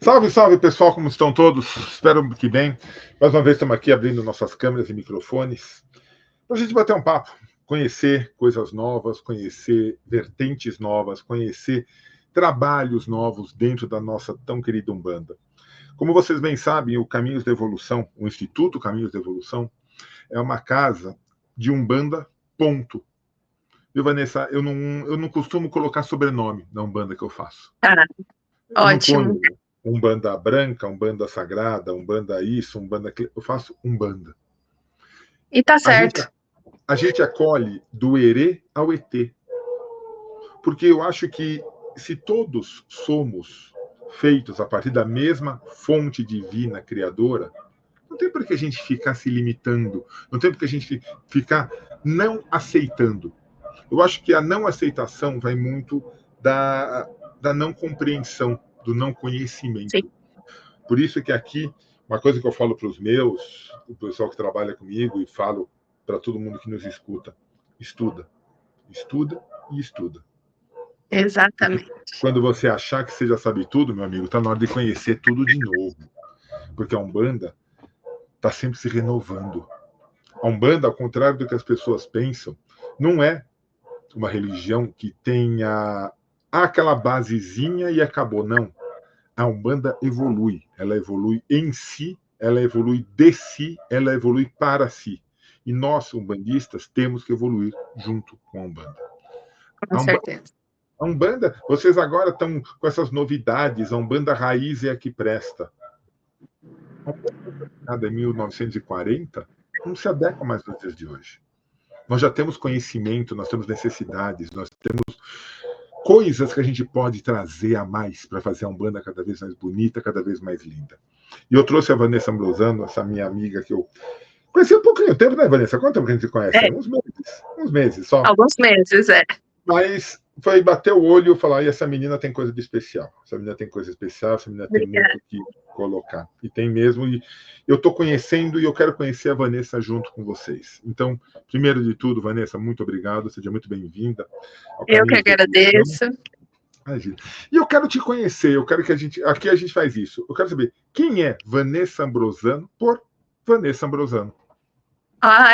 Salve, salve, pessoal, como estão todos? Espero que bem. Mais uma vez estamos aqui abrindo nossas câmeras e microfones para a gente bater um papo, conhecer coisas novas, conhecer vertentes novas, conhecer trabalhos novos dentro da nossa tão querida Umbanda. Como vocês bem sabem, o Caminhos da Evolução, o Instituto Caminhos da Evolução, é uma casa de Umbanda, ponto. Viu, Vanessa? Eu não costumo colocar sobrenome na Umbanda que eu faço. Eu Ótimo. não ponho Umbanda branca, Umbanda sagrada, Umbanda isso, Umbanda aquilo. Eu faço Umbanda. E tá certo. A gente acolhe do Herê ao ET. Porque eu acho que se todos somos feitos a partir da mesma fonte divina criadora, não tem por que a gente ficar se limitando, não tem por que a gente ficar não aceitando. Eu acho que a não aceitação vai muito da não compreensão, do não conhecimento. Sim. Por isso que aqui, uma coisa que eu falo para os meus, o pessoal que trabalha comigo, e falo para todo mundo que nos escuta: estuda, estuda e estuda. Exatamente. Porque quando você achar que você já sabe tudo, meu amigo, está na hora de conhecer tudo de novo. Porque a Umbanda está sempre se renovando. A Umbanda, ao contrário do que as pessoas pensam, não é uma religião que tenha aquela basezinha e acabou, não. A Umbanda evolui. Ela evolui em si, ela evolui de si, ela evolui para si. E nós, umbandistas, temos que evoluir junto com a Umbanda. Com certeza. A Umbanda, vocês agora estão com essas novidades, a Umbanda raiz é a que presta. A Umbanda em 1940 não se adequa mais nos dias de hoje. Nós já temos conhecimento, nós temos necessidades, nós temos coisas que a gente pode trazer a mais para fazer a Umbanda cada vez mais bonita, cada vez mais linda. E eu trouxe a Vanessa Ambrosano, essa minha amiga que eu conheci há pouquinho tempo, né, Vanessa? Quanto tempo que a gente se conhece? Uns meses só. Alguns meses, é. Mas foi bater o olho e falar: e essa menina tem coisa de especial. Essa menina tem coisa especial, essa menina tem muito que colocar. E tem mesmo. E eu estou conhecendo e eu quero conhecer a Vanessa junto com vocês. Então, primeiro de tudo, Vanessa, muito obrigado. Seja muito bem-vinda. Eu que agradeço. Imagina. E eu quero te conhecer. Eu quero que a gente. Aqui a gente faz isso. Eu quero saber quem é Vanessa Ambrosano por Vanessa Ambrosano.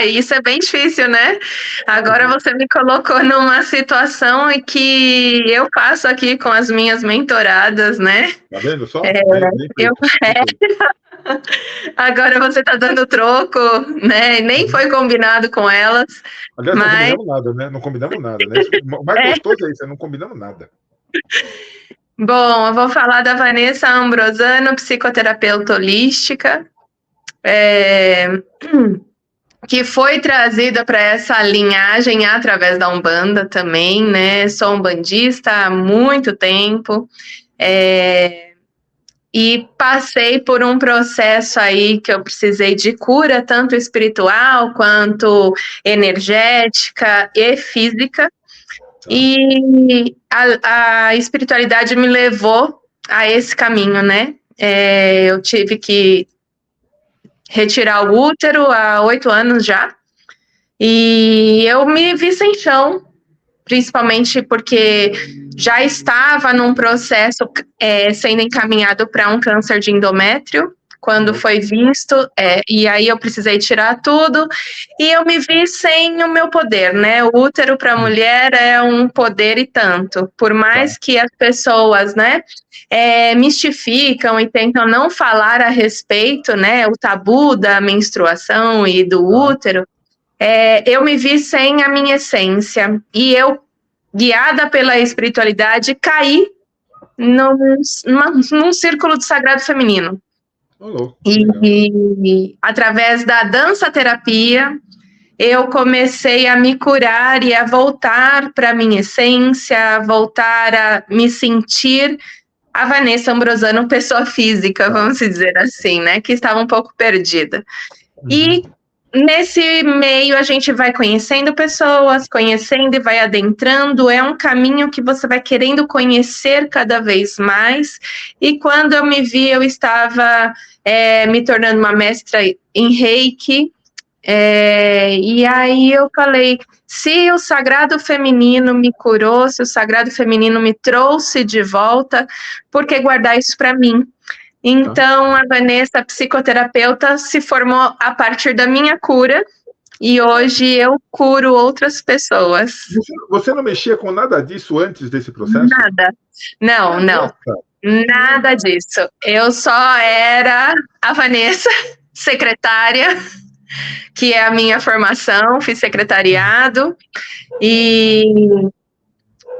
Isso é bem difícil, né? Agora você me colocou numa situação em que eu faço aqui com as minhas mentoradas, né? Tá vendo só? Agora você tá dando troco, né? Nem foi combinado com elas. Aliás, não combinamos nada, né? Não combinamos nada, né? O mais gostoso é isso, não combinamos nada. Bom, eu vou falar da Vanessa Ambrosano, psicoterapeuta holística. Que foi trazida para essa linhagem através da Umbanda também, né? Sou umbandista há muito tempo e passei por um processo aí que eu precisei de cura, tanto espiritual quanto energética e física. E a espiritualidade me levou a esse caminho, né? Eu tive que retirar o útero há 8 anos já, e eu me vi sem chão, principalmente porque já estava num processo sendo encaminhado para um câncer de endométrio, quando foi visto, e aí eu precisei tirar tudo, e eu me vi sem o meu poder, né? O útero para a mulher é um poder e tanto, por mais que as pessoas, né, mistificam e tentam não falar a respeito, né, o tabu da menstruação e do útero, eu me vi sem a minha essência, e eu, guiada pela espiritualidade, caí num círculo do sagrado feminino. E através da dança-terapia, eu comecei a me curar e a voltar para a minha essência, a voltar a me sentir a Vanessa Ambrosano, pessoa física, vamos dizer assim, né? Que estava um pouco perdida. E nesse meio a gente vai conhecendo pessoas, conhecendo e vai adentrando, é um caminho que você vai querendo conhecer cada vez mais, e quando eu me vi, eu estava me tornando uma mestra em Reiki, E aí eu falei, se o sagrado feminino me curou, se o sagrado feminino me trouxe de volta, por que guardar isso para mim? Então, a Vanessa, psicoterapeuta, se formou a partir da minha cura, e hoje eu curo outras pessoas. Você não mexia com nada disso antes desse processo? Nada. Não, não. Nada disso. Eu só era a Vanessa, secretária, que é a minha formação, fiz secretariado, e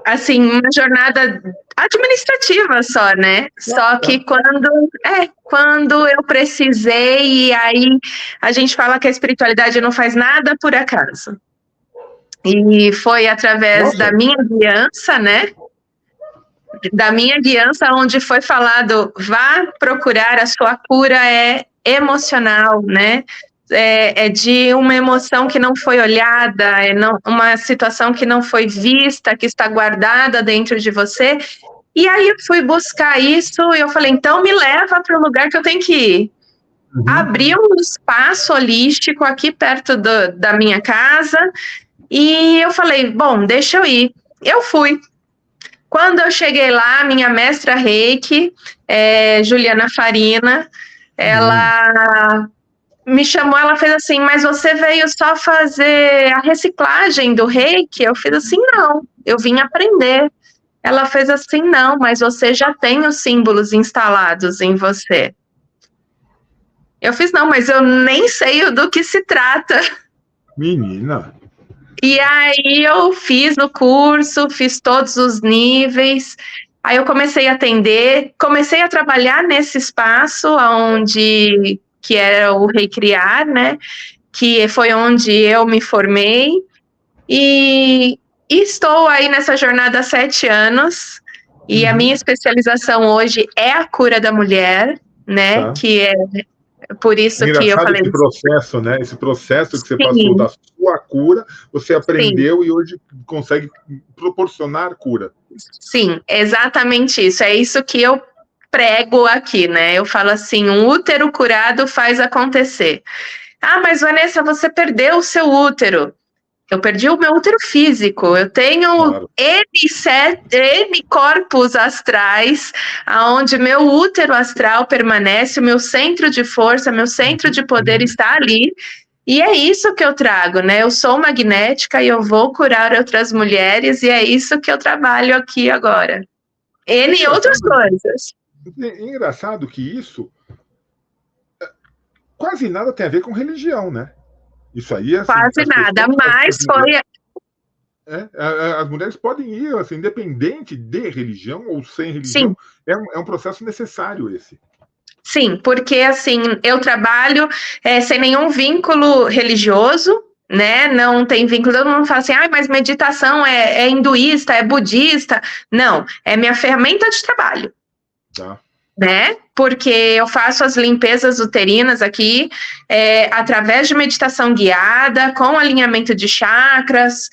assim, uma jornada administrativa só, né? Só que quando eu precisei, e aí a gente fala que a espiritualidade não faz nada por acaso. E foi através da minha guiança, né? Da minha guiança, onde foi falado, vá procurar a sua cura emocional, né? É de uma emoção que não foi olhada, uma situação que não foi vista, que está guardada dentro de você. E aí eu fui buscar isso e eu falei, então me leva para o lugar que eu tenho que ir. Abri um espaço holístico aqui perto da minha casa e eu falei, bom, deixa eu ir. Eu fui. Quando eu cheguei lá, minha mestra Reiki, Juliana Farina, ela me chamou, ela fez assim, mas você veio só fazer a reciclagem do Reiki? Eu fiz assim, não, eu vim aprender. Ela fez assim, não, mas você já tem os símbolos instalados em você. Eu fiz, não, mas eu nem sei do que se trata. Menina. E aí eu fiz no curso, fiz todos os níveis, aí eu comecei a atender, comecei a trabalhar nesse espaço onde, que era o Recriar, né, que foi onde eu me formei, e estou aí nessa jornada há 7 anos, e a minha especialização hoje é a cura da mulher, né, que é por isso que eu falei... Esse processo, né? Esse processo que você passou da sua cura, você aprendeu e hoje consegue proporcionar cura. Sim, exatamente isso. É isso que eu prego aqui, né? Eu falo assim, um útero curado faz acontecer. Ah, mas Vanessa, você perdeu o seu útero. Eu perdi o meu útero físico, eu tenho N corpos astrais, onde meu útero astral permanece, o meu centro de força, meu centro de poder está ali, e é isso que eu trago, né? Eu sou magnética e eu vou curar outras mulheres, e é isso que eu trabalho aqui agora. E outras coisas. É engraçado que isso quase nada tem a ver com religião, né? Isso aí é assim, quase nada, mas foi... as mulheres podem ir, assim, independente de religião ou sem religião, é um processo necessário esse. Sim, porque assim, eu trabalho sem nenhum vínculo religioso, né? Não tem vínculo, todo mundo fala assim, mas meditação é hinduísta, é budista. Não, é minha ferramenta de trabalho. Tá. Né? Porque eu faço as limpezas uterinas aqui através de meditação guiada, com alinhamento de chakras,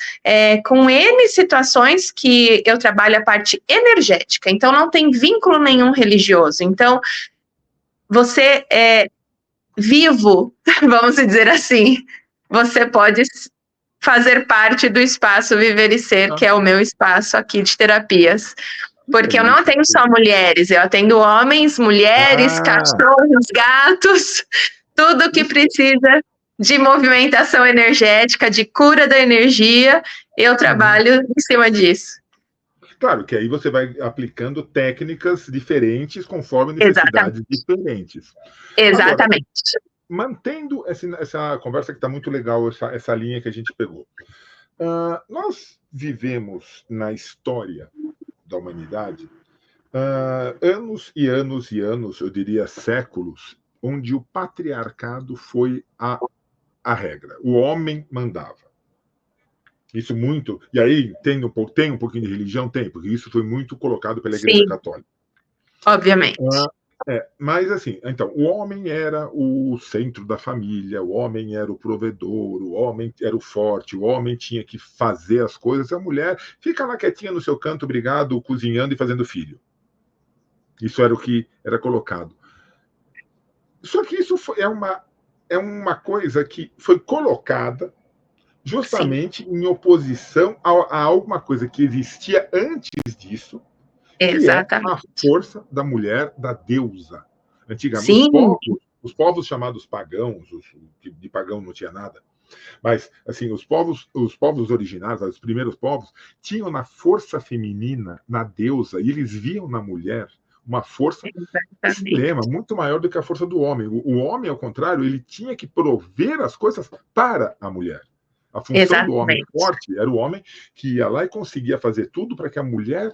com N situações que eu trabalho a parte energética. Então, não tem vínculo nenhum religioso. Então, você é vivo, vamos dizer assim, você pode fazer parte do espaço Viver e Ser, que é o meu espaço aqui de terapias. Porque eu não atendo só mulheres, eu atendo homens, mulheres, cachorros, gatos, tudo que precisa de movimentação energética, de cura da energia, eu trabalho em cima disso. Claro, que aí você vai aplicando técnicas diferentes conforme necessidades diferentes. Exatamente. Agora, mantendo essa conversa que está muito legal, essa linha que a gente pegou. Nós vivemos na história da humanidade anos e anos e anos, eu diria séculos, onde o patriarcado foi a regra. O homem mandava. Isso muito... E aí tem um pouquinho de religião? Tem, porque isso foi muito colocado pela Igreja Católica. Obviamente. Mas assim, então, o homem era o centro da família, o homem era o provedor, o homem era o forte, o homem tinha que fazer as coisas, a mulher fica lá quietinha no seu canto, obrigado, cozinhando e fazendo filho. Isso era o que era colocado. Só que isso é uma é uma coisa que foi colocada justamente em oposição a alguma coisa que existia antes disso, que é a exatamente. força da mulher, da deusa. Antigamente, Sim, os povos chamados pagãos, de pagão não tinha nada, mas assim, os povos originários, os primeiros povos, tinham na força feminina, na deusa, e eles viam na mulher uma força exatamente. extrema, muito maior do que a força do homem. O homem, ao contrário, ele tinha que prover as coisas para a mulher. A função do homem Exatamente. forte era o homem que ia lá e conseguia fazer tudo para que a mulher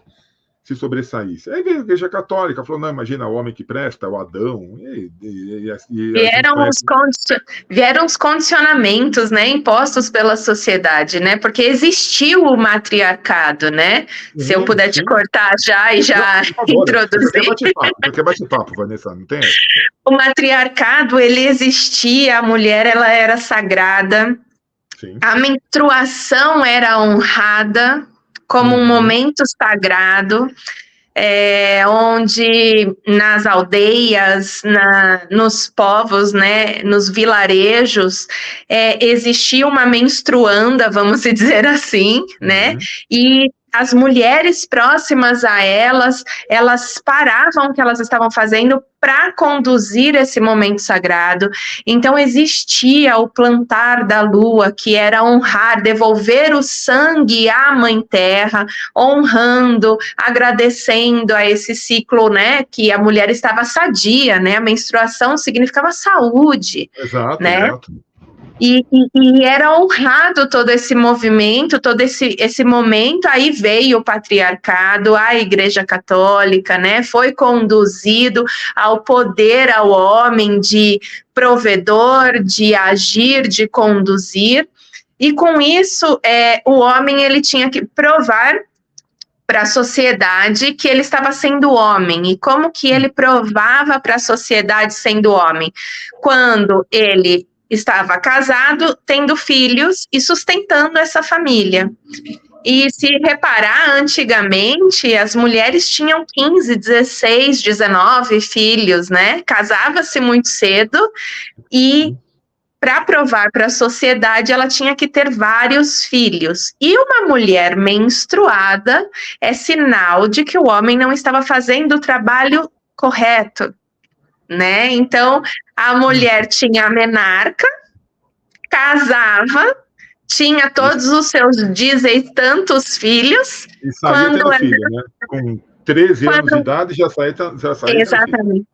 se sobressaísse. Aí veio a Igreja Católica, falou, não, imagina o homem que presta, o Adão, e a gente Vieram conhece... vieram os condicionamentos, né, impostos pela sociedade, né, porque existiu o matriarcado, né, se eu Sim, puder te sim. cortar já e Não, já por favor, introduzir. isso aqui é bate-papo, Vanessa, não tem essa. O matriarcado, ele existia, a mulher, ela era sagrada, Sim. a menstruação era honrada como um momento sagrado, onde nas aldeias, nos povos, né, nos vilarejos, existia uma menstruanda, vamos dizer assim, né, e as mulheres próximas a elas paravam o que elas estavam fazendo para conduzir esse momento sagrado. Então existia o plantar da lua, que era honrar, devolver o sangue à Mãe Terra, honrando, agradecendo a esse ciclo, né, que a mulher estava sadia, né, a menstruação significava saúde, Exato, né, exato. e era honrado todo esse movimento, todo esse momento. Aí veio o patriarcado, a Igreja Católica, né, foi conduzido ao poder ao homem de provedor, de agir, de conduzir, e com isso o homem ele tinha que provar para a sociedade que ele estava sendo homem. E como que ele provava para a sociedade sendo homem? Quando ele estava casado, tendo filhos e sustentando essa família. E se reparar, antigamente, as mulheres tinham 15, 16, 19 filhos, né? Casava-se muito cedo e para provar para a sociedade, ela tinha que ter vários filhos. E uma mulher menstruada é sinal de que o homem não estava fazendo o trabalho correto, né? Então, a mulher tinha a menarca, casava, tinha todos os seus diz e tantos filhos, E saía quando tendo filho, né? Com 13 anos de idade já saía tendo filho. exatamente.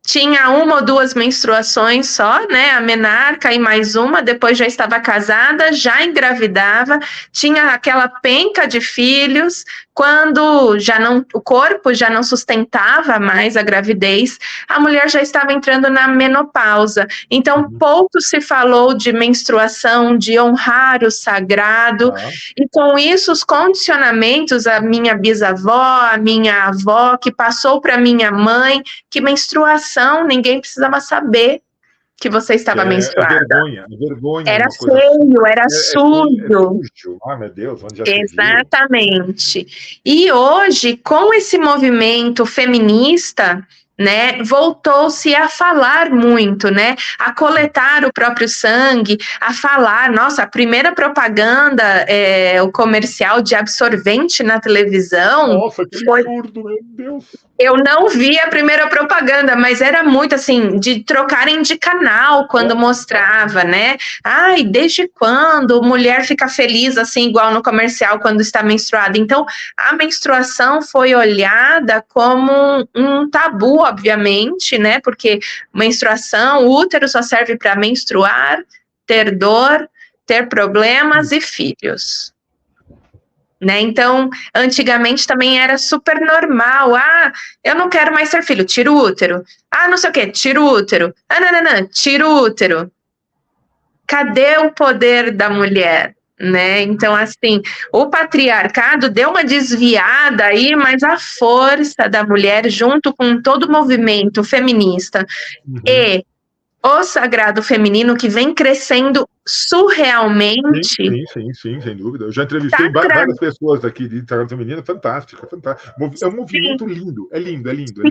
Tinha uma ou duas menstruações só, né? A menarca e mais uma, depois já estava casada, já engravidava, tinha aquela penca de filhos. Quando já não, o corpo já não sustentava mais a gravidez, a mulher já estava entrando na menopausa. Então, pouco se falou de menstruação, de honrar o sagrado, e com isso os condicionamentos, a minha bisavó, a minha avó, que passou para minha mãe, que menstruação, ninguém precisava saber que você estava menstruada. Vergonha Era uma coisa feio, era é sujo. sujo. Ah, meu Deus, onde já se viu? Exatamente. E hoje, com esse movimento feminista, né, voltou-se a falar muito, né, a coletar o próprio sangue, a falar, nossa, a primeira propaganda, o comercial de absorvente na televisão, nossa, que absurdo, meu Deus. Eu não vi a primeira propaganda, mas era muito assim, de trocarem de canal quando mostrava, né? Ai, desde quando mulher fica feliz assim, igual no comercial, quando está menstruada? Então, a menstruação foi olhada como um tabu, obviamente, né? Porque menstruação, o útero só serve para menstruar, ter dor, ter problemas e filhos. Né? Então, antigamente também era super normal. Ah, eu não quero mais ter filho, tira o útero. Ah, não sei o que, tira o útero. Ah, não, tira o útero. Cadê o poder da mulher? Né? Então, assim, o patriarcado deu uma desviada aí, mas a força da mulher, junto com todo o movimento feminista e o sagrado feminino, que vem crescendo surrealmente. Sim, sem dúvida. Eu já entrevistei várias pessoas aqui de sagrado feminino, fantástico. É um movimento lindo, é lindo.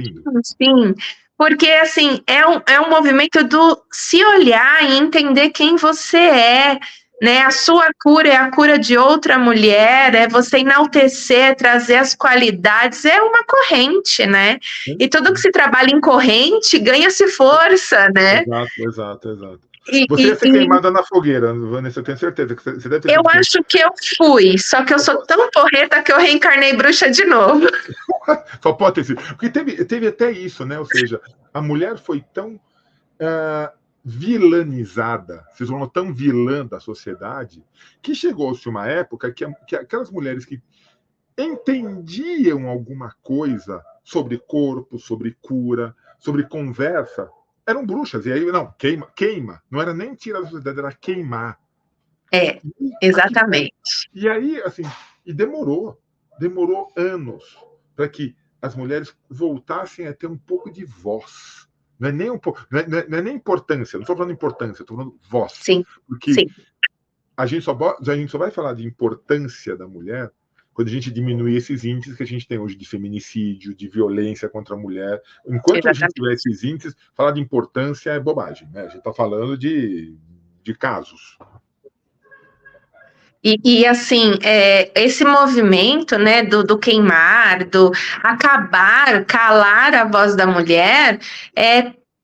Sim, Porque, assim, é um movimento do se olhar e entender quem você é, né? A sua cura é a cura de outra mulher, é você enaltecer, trazer as qualidades, é uma corrente, né? E tudo que se trabalha em corrente ganha-se força, né? Exato. E, Você ia e, ser queimada na fogueira, Vanessa, eu tenho certeza que você deve ter eu sido queimada. acho que eu fui, só que eu sou tão porreta que eu reencarnei bruxa de novo. Só pode ter sido. Porque teve até isso, né? Ou seja, a mulher foi tão vilanizada, se tornou tão vilã da sociedade, que chegou-se uma época que aquelas mulheres que entendiam alguma coisa sobre corpo, sobre cura, sobre conversa, eram bruxas. E aí, não, queima. Não era nem tirar da sociedade, era queimar. É, exatamente. E aí, assim, e demorou anos para que as mulheres voltassem a ter um pouco de voz. Não é nem um pouco, não é nem importância, não estou falando importância, estou falando voz. Sim, porque sim. a gente só vai falar de importância da mulher quando a gente diminui esses índices que a gente tem hoje de feminicídio, de violência contra a mulher. Enquanto a gente tiver esses índices, falar de importância é bobagem, né? A gente está falando de casos. E assim, esse movimento, né, do queimar, do acabar, calar a voz da mulher,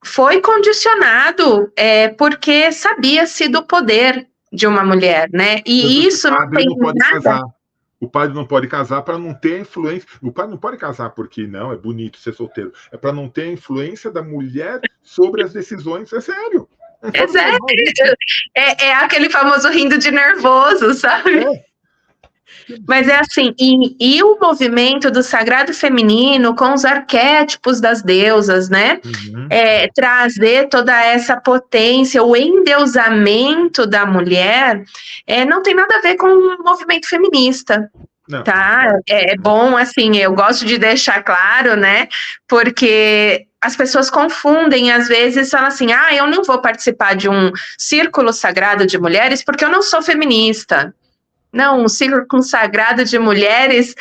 foi condicionado porque sabia-se do poder de uma mulher, né? E isso não tem nada. O padre não pode casar para não ter influência. O padre não pode casar porque não, é bonito ser solteiro. É para não ter a influência da mulher sobre as decisões. É sério. É sério. É aquele famoso rindo de nervoso, sabe? Mas é assim, e o movimento do sagrado feminino com os arquétipos das deusas, né? Uhum. Trazer toda essa potência, o endeusamento da mulher, não tem nada a ver com o movimento feminista. Não. Tá? É bom, assim, eu gosto de deixar claro, né? Porque as pessoas confundem, às vezes, falam assim: eu não vou participar de um círculo sagrado de mulheres porque eu não sou feminista. Não, um círculo sagrado de mulheres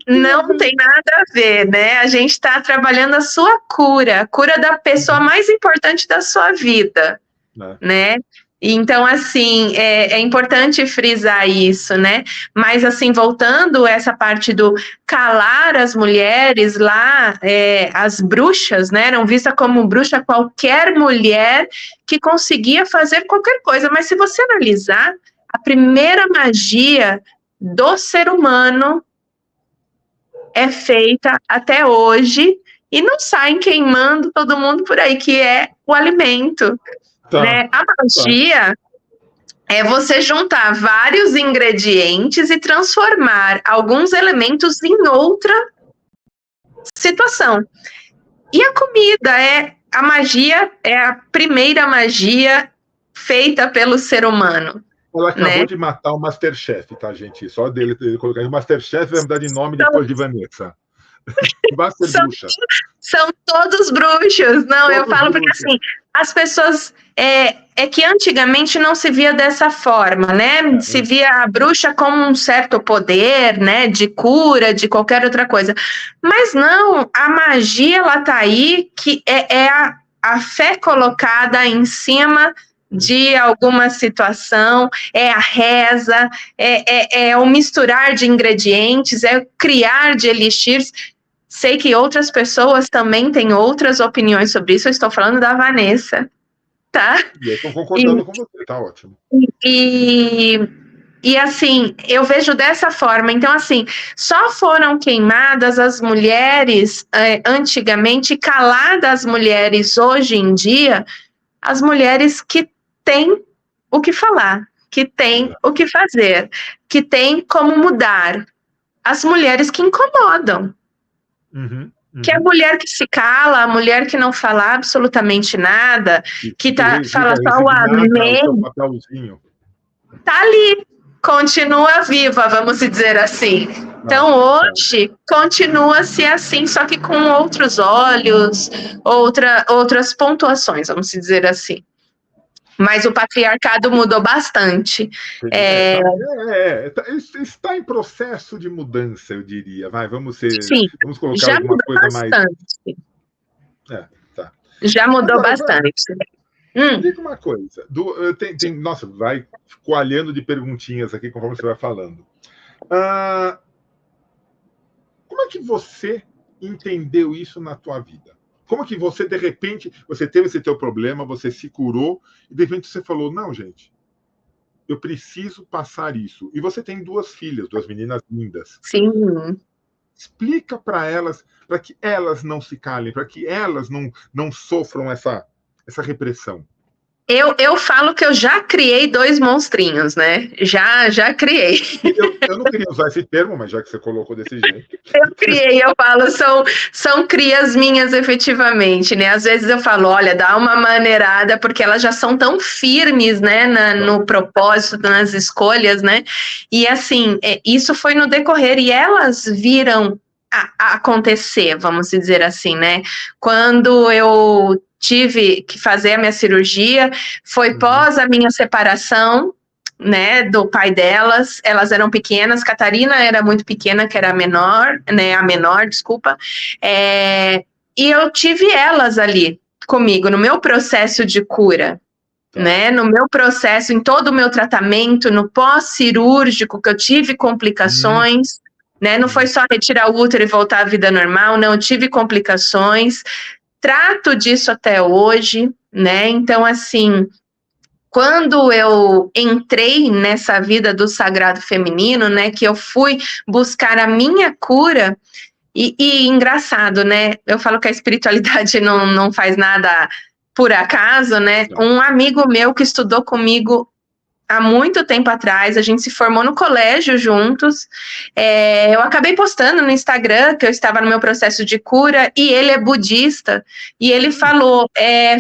não tem nada a ver, né? A gente está trabalhando a sua cura, a cura da pessoa mais importante da sua vida, né? Então, assim, é importante frisar isso, né? Mas, assim, voltando essa parte do calar as mulheres lá, as bruxas, né? Eram vistas como bruxa qualquer mulher que conseguia fazer qualquer coisa. Mas se você analisar, a primeira magia do ser humano é feita até hoje e não saem queimando todo mundo por aí, que é o alimento. Né? A magia é você juntar vários ingredientes e transformar alguns elementos em outra situação. E a comida a magia, é a primeira magia feita pelo ser humano. Ela acabou de matar o Masterchef, tá, gente? Só dele colocar o Masterchef vai mudar de nome depois de Vanessa. São todos bruxos. Não, eu falo porque assim, as pessoas. Que antigamente não se via dessa forma, né? Se via a bruxa como um certo poder, né? De cura, de qualquer outra coisa. Mas não, a magia, ela tá aí, que é a fé colocada em cima de alguma situação, é a reza, é o misturar de ingredientes, é o criar de elixirs. Sei que outras pessoas também têm outras opiniões sobre isso, eu estou falando da Vanessa, tá? E eu estou concordando com você, tá ótimo. E assim, eu vejo dessa forma. Então, assim, só foram queimadas as mulheres antigamente, caladas as mulheres hoje em dia, as mulheres que têm o que falar, que têm o que fazer, que têm como mudar. As mulheres que incomodam. Que é a mulher que se cala, a mulher que não fala absolutamente nada, que fala só o amém. Tá ali, continua viva, vamos dizer assim. Então, hoje, continua-se assim, só que com outros olhos, outras pontuações, vamos dizer assim. Mas o patriarcado mudou bastante. Está em processo de mudança, eu diria. Vamos Sim, colocar já alguma coisa bastante. mais. Tá. Já mudou Agora, bastante. me diga uma coisa. Nossa, vai coalhando de perguntinhas aqui conforme você vai falando. Como é que você entendeu isso na tua vida? Como que você, de repente, você teve esse teu problema, você se curou, e de repente você falou, não, gente, eu preciso passar isso. E você tem 2 filhas, 2 meninas lindas. Sim. Explica para elas, para que elas não se calem, para que elas não sofram essa repressão. Eu falo que eu já criei 2 monstrinhos, né? Já criei. Eu não queria usar esse termo, mas já que você colocou desse jeito. Eu criei, eu falo, são crias minhas efetivamente, né? Às vezes eu falo, olha, dá uma maneirada, porque elas já são tão firmes, né, no propósito, nas escolhas, né? E assim, isso foi no decorrer, e elas viram a acontecer, vamos dizer assim, né? Quando eu tive que fazer a minha cirurgia, foi pós a minha separação, né, do pai delas. Elas eram pequenas, Catarina era muito pequena, que era a menor, desculpa, e eu tive elas ali comigo, no meu processo de cura, né, no meu processo, em todo o meu tratamento, no pós-cirúrgico, que eu tive complicações, né, não foi só retirar o útero e voltar à vida normal, não, eu tive complicações, trato disso até hoje, né, então assim, quando eu entrei nessa vida do sagrado feminino, né, que eu fui buscar a minha cura, e engraçado, né, eu falo que a espiritualidade não faz nada por acaso, né, um amigo meu que estudou comigo há muito tempo atrás, a gente se formou no colégio juntos, eu acabei postando no Instagram que eu estava no meu processo de cura, e ele é budista, e ele falou,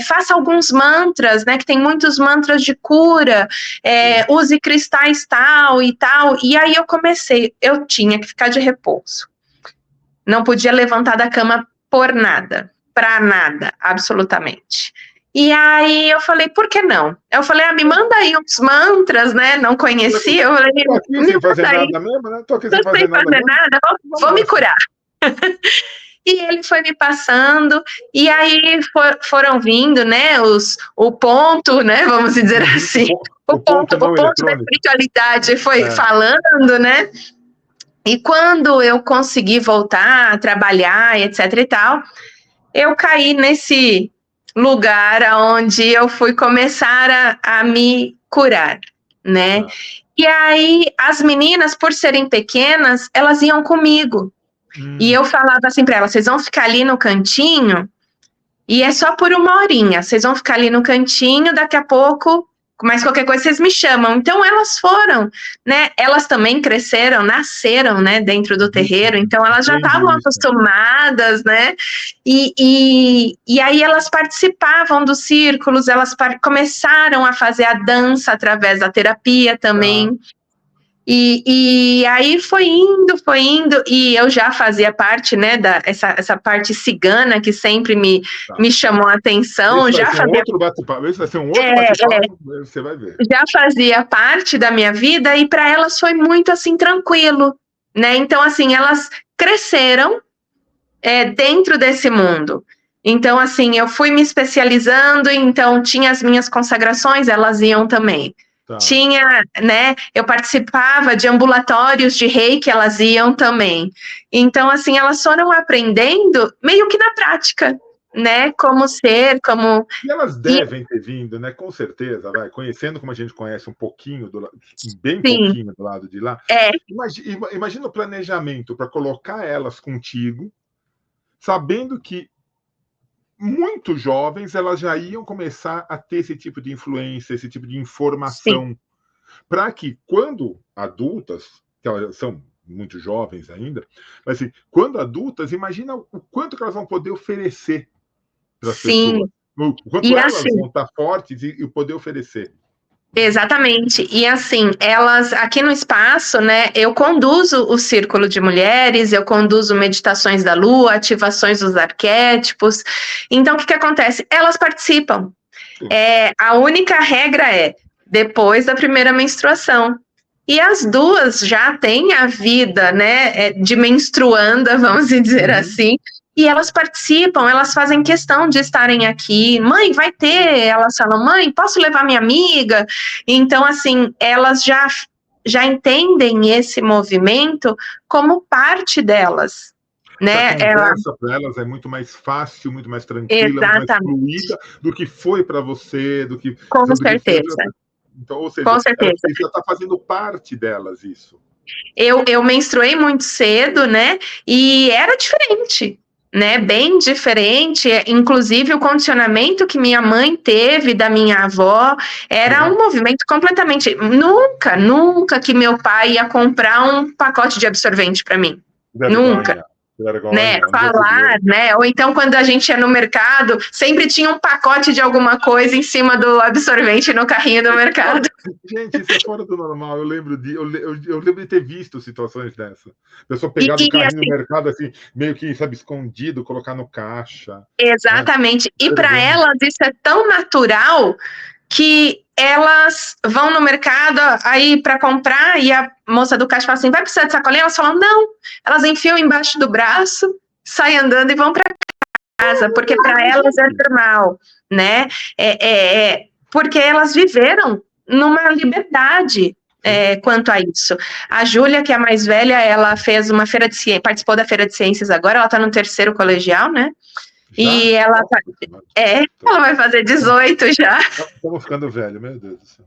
faça alguns mantras, né, que tem muitos mantras de cura, use cristais tal, e aí eu comecei, eu tinha que ficar de repouso, não podia levantar da cama por nada, para nada, absolutamente. E aí eu falei, por que não? Eu falei, me manda aí uns mantras, né? Não conhecia. Eu falei, tô aqui sem fazer nada mesmo, né? Tô aqui sem fazer nada, vou me curar. E ele foi me passando, e aí foram vindo, né, o ponto, né, vamos dizer assim, o ponto da espiritualidade foi falando, né? E quando eu consegui voltar a trabalhar, etc e tal, eu caí nesse lugar onde eu fui começar a me curar, né? E aí, as meninas, por serem pequenas, elas iam comigo. E eu falava assim para elas, vocês vão ficar ali no cantinho, e é só por 1 horinha, vocês vão ficar ali no cantinho, daqui a pouco, mas qualquer coisa vocês me chamam. Então elas foram, né, elas também cresceram, nasceram, né, dentro do terreiro, então elas já estavam acostumadas, né, e aí elas participavam dos círculos, elas começaram a fazer a dança através da terapia também, e aí foi indo, e eu já fazia parte, né, essa parte cigana que sempre me chamou a atenção. Esse vai ser um outro bate-papo, você vai ver. Já fazia parte da minha vida, e para elas foi muito, assim, tranquilo, né, então, assim, elas cresceram dentro desse mundo. Então, assim, eu fui me especializando, então tinha as minhas consagrações, elas iam também. Tinha, né, eu participava de ambulatórios de reiki, elas iam também. Então, assim, elas foram aprendendo meio que na prática, né, como ser, como... E elas devem ter vindo, né, com certeza, conhecendo como a gente conhece um pouquinho, pouquinho do lado de lá. Imagina o planejamento para colocar elas contigo, sabendo que muito jovens, elas já iam começar a ter esse tipo de influência, esse tipo de informação, para que, quando adultas, que elas são muito jovens ainda, mas assim, quando adultas, imagina o quanto que elas vão poder oferecer para as pessoas, o quanto elas vão estar fortes e poder oferecer. Exatamente, e assim, elas, aqui no espaço, né, eu conduzo o Círculo de Mulheres, eu conduzo meditações da lua, ativações dos arquétipos, então o que acontece? Elas participam, a única regra é, depois da primeira menstruação, e as duas já têm a vida, né, de menstruanda, vamos dizer assim, E elas participam, elas fazem questão de estarem aqui. Mãe, vai ter? Elas falam, mãe, posso levar minha amiga? Então, assim, elas já entendem esse movimento como parte delas, né? A conversa para elas é muito mais fácil, muito mais tranquila, muito mais fluida do que foi para você, do que... Com certeza. Então, ou seja, você já está fazendo parte delas isso. Eu menstruei muito cedo, né? E era diferente, né? Bem diferente. Inclusive, o condicionamento que minha mãe teve da minha avó era um movimento completamente... Nunca que meu pai ia comprar um pacote de absorvente para mim. Nunca. Né, falar, né? Ou então quando a gente ia no mercado, sempre tinha um pacote de alguma coisa em cima do absorvente no carrinho do mercado. Gente, isso é fora do normal. Eu lembro de ter visto situações dessa. A pessoa pegar do carrinho no mercado, assim, meio que, sabe, escondido, colocar no caixa. Exatamente. Né? E para elas isso é tão natural que elas vão no mercado aí para comprar e a moça do caixa fala assim, vai precisar de sacolinha? Elas falam, não. Elas enfiam embaixo do braço, saem andando e vão para casa, porque para elas é normal, né? Porque elas viveram numa liberdade quanto a isso. A Júlia, que é a mais velha, ela fez uma feira de ciências, participou da feira de ciências agora, ela está no 3º colegial, né? E ela ela vai fazer 18 já. Estamos ficando velho, meu Deus do céu.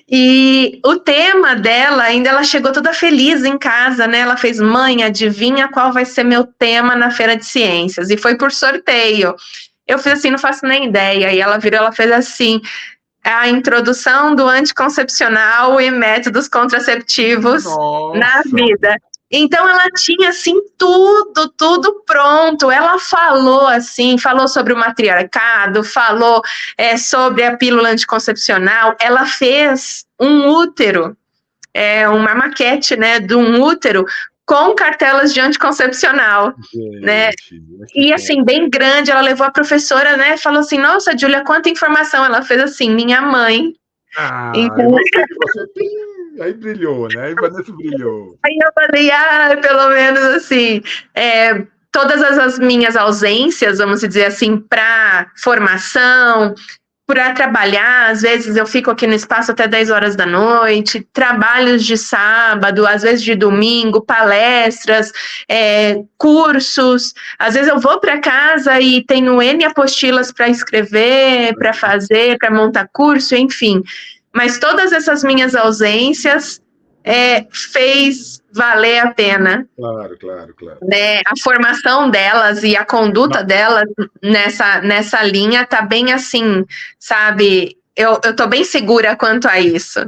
E o tema dela, ainda ela chegou toda feliz em casa, né? Ela fez, mãe, adivinha qual vai ser meu tema na feira de ciências? E foi por sorteio. Eu fiz assim, não faço nem ideia. E ela virou, ela fez assim, a introdução do anticoncepcional e métodos contraceptivos na vida. Então, ela tinha, assim, tudo pronto. Ela falou, assim, falou sobre o matriarcado, falou sobre a pílula anticoncepcional. Ela fez um útero, uma maquete, né, de um útero com cartelas de anticoncepcional, né? E, assim, bem grande. Ela levou a professora, né, falou assim, nossa, Júlia, quanta informação. Ela fez assim, minha mãe. Então... Aí brilhou, né? Aí Vanessa brilhou. Aí eu falei, pelo menos assim, todas as minhas ausências, vamos dizer assim, para formação, para trabalhar, às vezes eu fico aqui no espaço até 10 horas da noite, trabalhos de sábado, às vezes de domingo, palestras, cursos, às vezes eu vou para casa e tenho N apostilas para escrever, para fazer, para montar curso, enfim. Mas todas essas minhas ausências fez valer a pena. Claro. Né? A formação delas e a conduta delas nessa linha tá bem assim, sabe? Eu tô bem segura quanto a isso.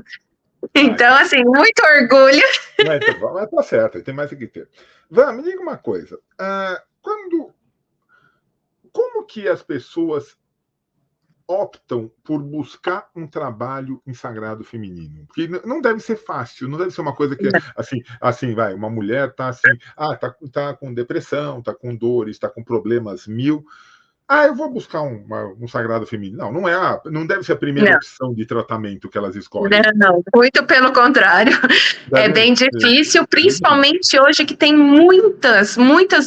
Então, assim, muito orgulho. Mas tá certo, tem mais que ter. Vã, me diga uma coisa. Como que as pessoas optam por buscar um trabalho em sagrado feminino? Porque não deve ser fácil, não deve ser uma coisa que, assim, vai, uma mulher tá assim, tá com depressão, tá com dores, tá com problemas mil. Eu vou buscar um sagrado feminino. Não deve ser a primeira opção de tratamento que elas escolhem. Não, muito pelo contrário. É bem difícil, principalmente hoje que tem muitas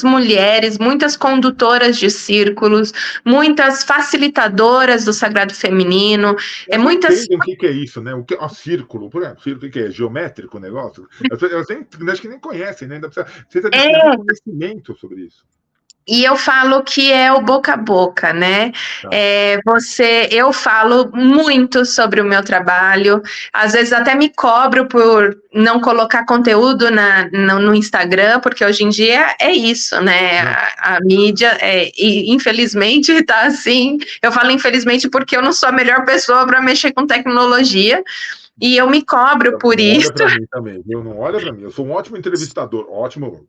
mulheres, muitas condutoras de círculos, muitas facilitadoras do sagrado feminino. O que é isso, né? O círculo, por exemplo, o que é? Geométrico o negócio? Elas acho que nem conhecem, né? Ainda precisa de conhecimento sobre isso. E eu falo que é o boca a boca, né? Eu falo muito sobre o meu trabalho, às vezes até me cobro por não colocar conteúdo no Instagram, porque hoje em dia é isso, né? A mídia, infelizmente, está assim. Eu falo infelizmente porque eu não sou a melhor pessoa para mexer com tecnologia. E eu me cobro por isso. Olha para mim também, não olha para mim. Eu sou um ótimo entrevistador, ótimo,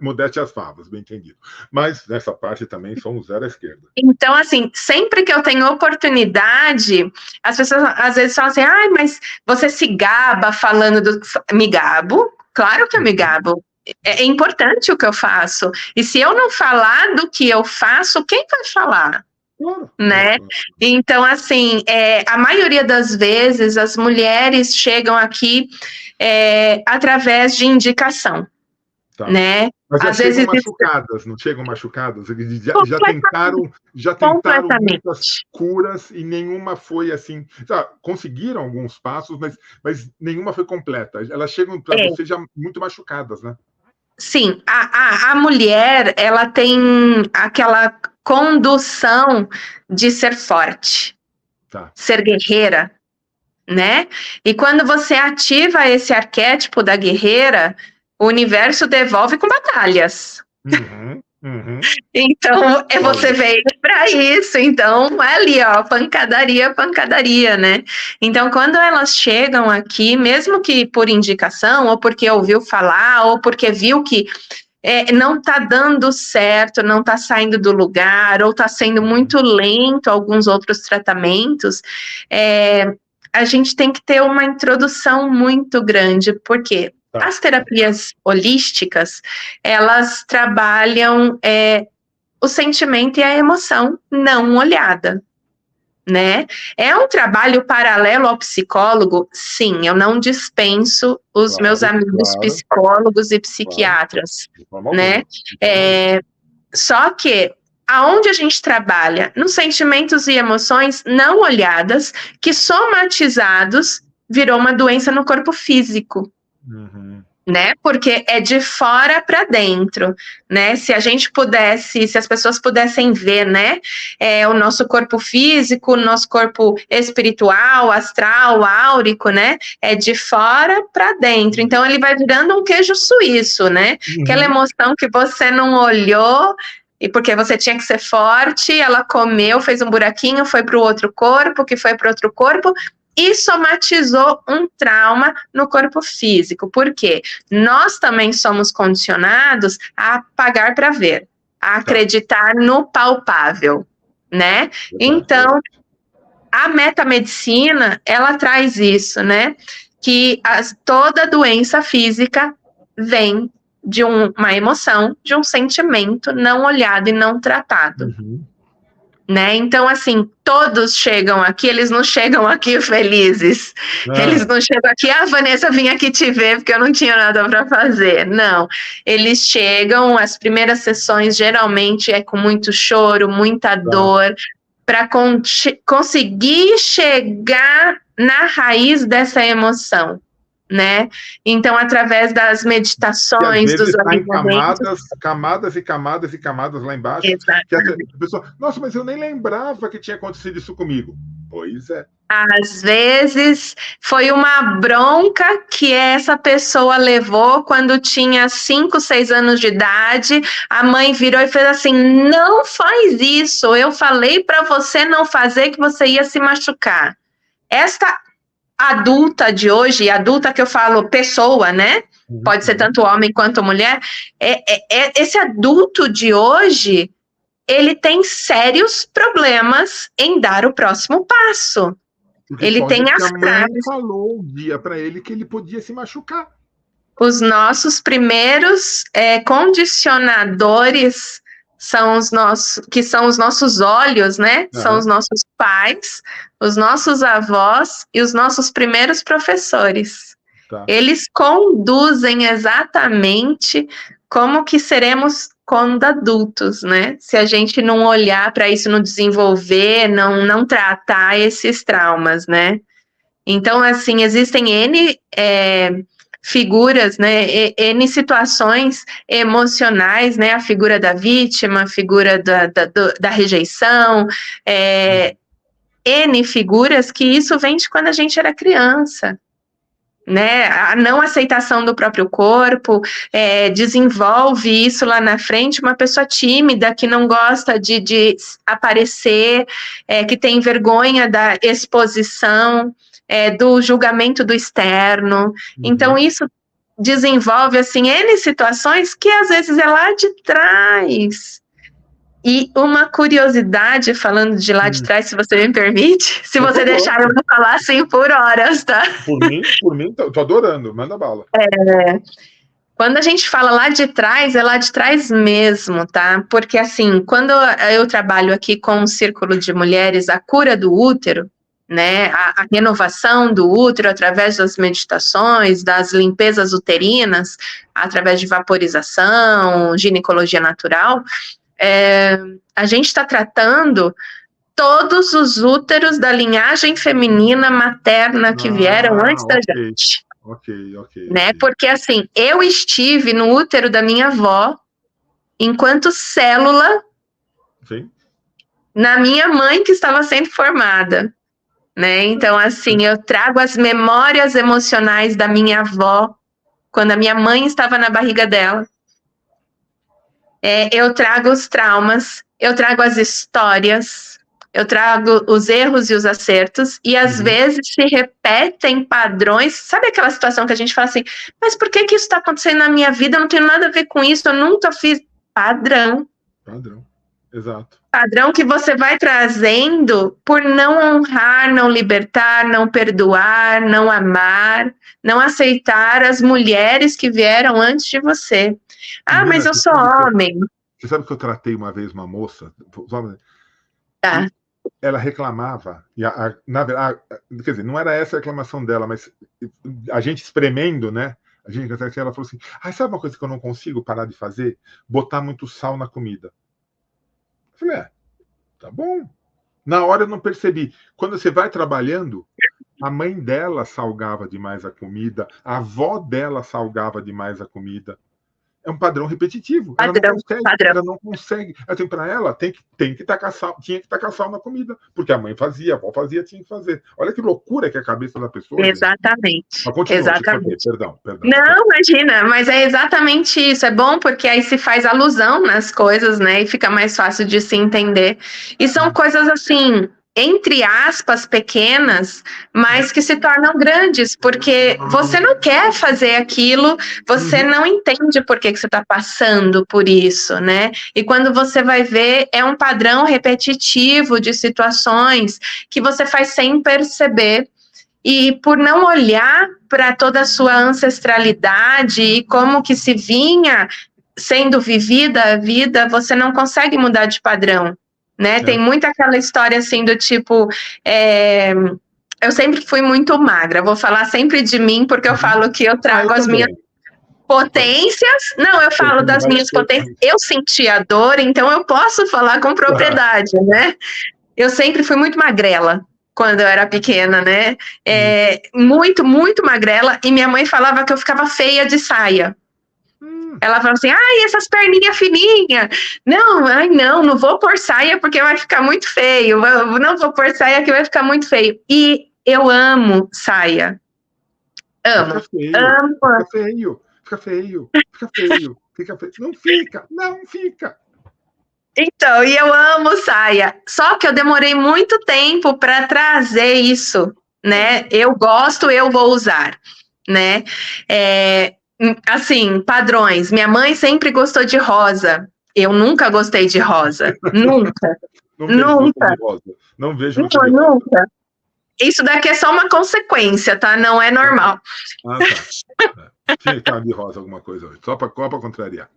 modéstia às favas, bem entendido. Mas nessa parte também sou um zero à esquerda. Então, assim, sempre que eu tenho oportunidade, as pessoas às vezes falam assim, mas você se gaba falando do... Me gabo? Claro que eu me gabo. É importante o que eu faço. E se eu não falar do que eu faço, quem vai falar? Né? Então, assim, a maioria das vezes as mulheres chegam aqui através de indicação. né? Mas já Às vezes chegam machucadas, não chegam machucadas? Já tentaram completamente. muitas curas e nenhuma foi assim. Conseguiram alguns passos, mas nenhuma foi completa. Elas chegam para você já muito machucadas, né? Sim, a mulher, ela tem aquela condução de ser forte, ser guerreira, né? E quando você ativa esse arquétipo da guerreira, o universo devolve com batalhas. Então, você veio para isso, então é ali, ó, pancadaria, pancadaria, né? Então, quando elas chegam aqui, mesmo que por indicação, ou porque ouviu falar, ou porque viu que não está dando certo, não está saindo do lugar, ou está sendo muito lento alguns outros tratamentos, a gente tem que ter uma introdução muito grande, porque as terapias holísticas, elas trabalham o sentimento e a emoção não olhada, né? É um trabalho paralelo ao psicólogo? Sim, eu não dispenso os meus amigos psicólogos e psiquiatras, né? Só que aonde a gente trabalha? Nos sentimentos e emoções não olhadas, que somatizados virou uma doença no corpo físico. Né? Porque é de fora para dentro, né? Se as pessoas pudessem ver, né? O nosso corpo físico, o nosso corpo espiritual, astral, áurico, né? É de fora para dentro. Então ele vai virando um queijo suíço, né? Aquela emoção que você não olhou e porque você tinha que ser forte, ela comeu, fez um buraquinho, foi para o outro corpo, que foi para outro corpo. E somatizou um trauma no corpo físico. Por quê? Nós também somos condicionados a pagar para ver, a acreditar no palpável, né? Então, a metamedicina, ela traz isso, né? Que toda doença física vem de uma emoção, de um sentimento não olhado e não tratado. Né? Então, assim, todos chegam aqui, eles não chegam aqui felizes. Eles não chegam aqui, Vanessa, vim aqui te ver porque eu não tinha nada para fazer. Não, eles chegam, as primeiras sessões geralmente é com muito choro, muita dor, para conseguir chegar na raiz dessa emoção. Né? Então, através das meditações, dos alinhamentos, camadas e camadas e camadas lá embaixo. Que a pessoa, nossa, mas eu nem lembrava que tinha acontecido isso comigo. Pois é. Às vezes foi uma bronca que essa pessoa levou quando tinha 5, 6 anos de idade. A mãe virou e fez assim: não faz isso. Eu falei para você não fazer, que você ia se machucar. Esta adulta de hoje, adulta que eu falo pessoa, né? Pode ser tanto homem quanto mulher. Esse adulto de hoje, ele tem sérios problemas em dar o próximo passo. Porque ele tem as a mãe falou um dia para ele que ele podia se machucar. Os nossos primeiros condicionadores são os nossos olhos, né? São os nossos pais, os nossos avós e os nossos primeiros professores. Eles conduzem exatamente como que seremos quando adultos, né? Se a gente não olhar para isso, não desenvolver, não tratar esses traumas, né? Então, assim, existem N figuras, né, N situações emocionais, né, a figura da vítima, a figura da rejeição, N figuras que isso vem de quando a gente era criança, né, a não aceitação do próprio corpo, desenvolve isso lá na frente, uma pessoa tímida, que não gosta de aparecer, que tem vergonha da exposição, do julgamento do externo. Então, isso desenvolve, assim, N situações que, às vezes, é lá de trás. E uma curiosidade, falando de lá de trás, se você me permite, se você deixar, eu vou falar, assim, por horas, tá? Por mim, tô adorando, manda bala. Quando a gente fala lá de trás, é lá de trás mesmo, tá? Porque, assim, quando eu trabalho aqui com um círculo de mulheres, a cura do útero, né? A renovação do útero através das meditações, das limpezas uterinas, através de vaporização, ginecologia natural, a gente está tratando todos os úteros da linhagem feminina materna que vieram antes da gente. Ok. Né? Porque, assim, eu estive no útero da minha avó enquanto célula. Sim. Na minha mãe que estava sendo formada, né? Então, assim, eu trago as memórias emocionais da minha avó quando a minha mãe estava na barriga dela. Eu trago os traumas, eu trago as histórias, eu trago os erros e os acertos, e às vezes se repetem padrões. Sabe aquela situação que a gente fala assim, mas por que isso está acontecendo na minha vida? Eu não tenho nada a ver com isso, eu nunca fiz. Padrão. Exato. Padrão que você vai trazendo por não honrar, não libertar, não perdoar, não amar, não aceitar as mulheres que vieram antes de você. Mas eu sou homem. Você sabe que eu tratei uma vez uma moça? Tá. Ela reclamava, na verdade, quer dizer, não era essa a reclamação dela, mas a gente espremendo, né? Ela falou assim, sabe uma coisa que eu não consigo parar de fazer? Botar muito sal na comida. Eu falei, tá bom. Na hora eu não percebi. Quando você vai trabalhando, a mãe dela salgava demais a comida, a avó dela salgava demais a comida. É um padrão repetitivo. Ela não consegue. Assim, para ela, tem que tacar sal, tinha que tacar sal na comida, porque a mãe fazia, a avó fazia, tinha que fazer. Olha que loucura que é a cabeça da pessoa. Exatamente. Exatamente. Perdão. Não, imagina, mas é exatamente isso. É bom porque aí se faz alusão nas coisas, né? E fica mais fácil de se entender. E são coisas assim, entre aspas, pequenas, mas que se tornam grandes, porque você não quer fazer aquilo, você não entende por que você está passando por isso, né? E quando você vai ver, é um padrão repetitivo de situações que você faz sem perceber. E por não olhar para toda a sua ancestralidade e como que se vinha sendo vivida a vida, você não consegue mudar de padrão. Né? Tem muito aquela história assim do tipo, eu sempre fui muito magra, vou falar sempre de mim porque eu falo que eu trago as minhas potências, não, eu falo das minhas potências, eu senti a dor, então eu posso falar com propriedade, né? Eu sempre fui muito magrela quando eu era pequena, né? Muito, muito magrela, e minha mãe falava que eu ficava feia de saia. Ela falou assim, essas perninhas fininhas. Não vou pôr saia porque vai ficar muito feio. Não vou pôr saia que vai ficar muito feio. E eu amo saia. Amo. Fica feio. Não fica. Então, e eu amo saia. Só que eu demorei muito tempo para trazer isso, né? Eu gosto, eu vou usar, né? Assim, padrões. Minha mãe sempre gostou de rosa. Eu nunca gostei de rosa. Nunca. Nunca. Não vejo nunca. Isso daqui é só uma consequência, tá? Não é normal. Tá. Tinha que estar de rosa alguma coisa hoje. Só para contrariar.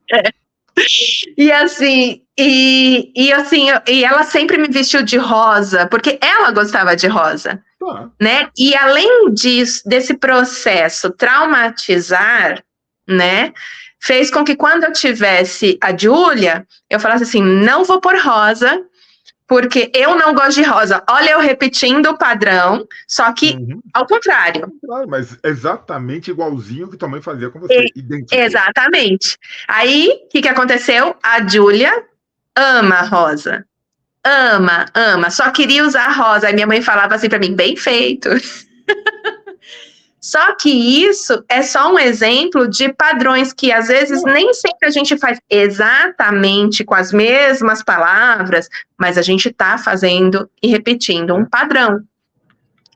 E assim, e ela sempre me vestiu de rosa, porque ela gostava de rosa. Né? E além disso, desse processo traumatizar, né, fez com que quando eu tivesse a Júlia, eu falasse assim, não vou pôr rosa, porque eu não gosto de rosa. Olha eu repetindo o padrão, só que ao contrário. Mas exatamente igualzinho que tua mãe fazia com você, idêntico. Exatamente. Aí, o que aconteceu? A Júlia ama rosa. Ama, só queria usar rosa. Aí minha mãe falava assim para mim, bem feito. Só que isso é só um exemplo de padrões que às vezes nem sempre a gente faz exatamente com as mesmas palavras, mas a gente está fazendo e repetindo um padrão.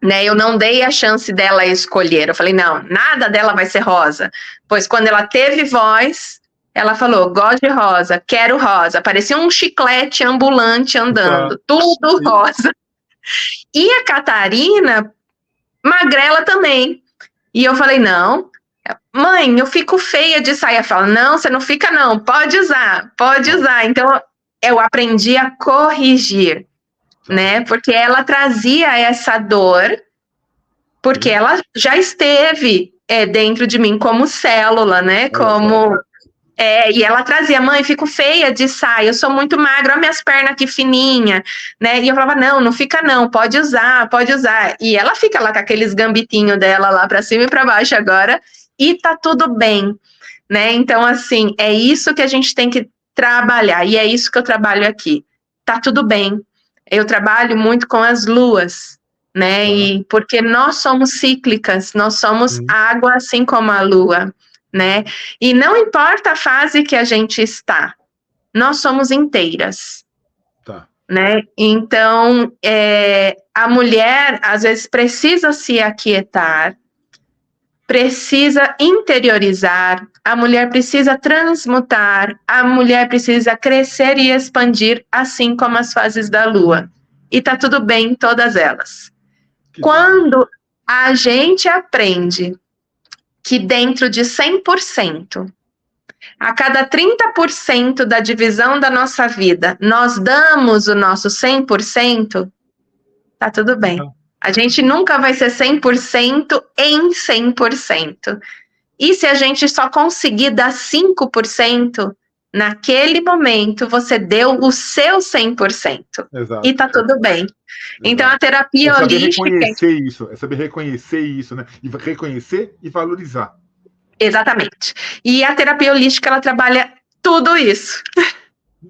Né? Eu não dei a chance dela escolher. Eu falei, não, nada dela vai ser rosa. Pois quando ela teve voz, ela falou, gosto de rosa, quero rosa. Parecia um chiclete ambulante andando, tudo rosa. E a Catarina, magrela também. E eu falei, não, mãe, eu fico feia de saia. Ela fala, não, você não fica não, pode usar. Então, eu aprendi a corrigir. né? Porque ela trazia essa dor, porque ela já esteve dentro de mim como célula, né? E ela trazia, mãe, fico feia de saia, eu sou muito magra, olha minhas pernas aqui fininha, né? E eu falava, não fica não, pode usar, pode usar. E ela fica lá com aqueles gambitinhos dela lá para cima e para baixo agora, e tá tudo bem, né? Então, assim, é isso que a gente tem que trabalhar, e é isso que eu trabalho aqui. Tá tudo bem. Eu trabalho muito com as luas, né? E porque nós somos cíclicas, nós somos água assim como a lua, né? E não importa a fase que a gente está, nós somos inteiras, né? Então, a mulher, às vezes, precisa se aquietar, precisa interiorizar, a mulher precisa transmutar, a mulher precisa crescer e expandir, assim como as fases da lua. E tá tudo bem em todas elas. Quando a gente aprende que dentro de 100%, a cada 30% da divisão da nossa vida, nós damos o nosso 100%, tá tudo bem. A gente nunca vai ser 100% em 100%. E se a gente só conseguir dar 5%, naquele momento você deu o seu 100%. Exato. E tá tudo bem. Exato. Então a terapia holística... É saber reconhecer isso, né? E reconhecer e valorizar. Exatamente. E a terapia holística, ela trabalha tudo isso.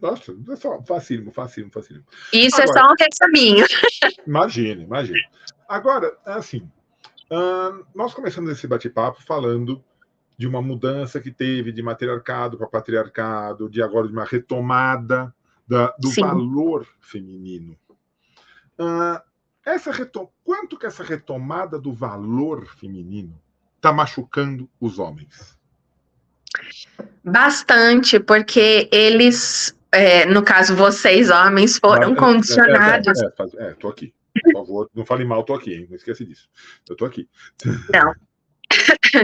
Nossa, é só facílimo. Isso agora, é só um recaminho. Imagina. Agora, assim, nós começamos esse bate-papo falando de uma mudança que teve de matriarcado para patriarcado, de agora de uma retomada do valor feminino. Quanto que essa retomada do valor feminino está machucando os homens? Bastante, porque eles, no caso vocês homens, foram condicionados. Tô aqui. Por favor, não fale mal, tô aqui, hein? Não esquece disso. Eu tô aqui. Não.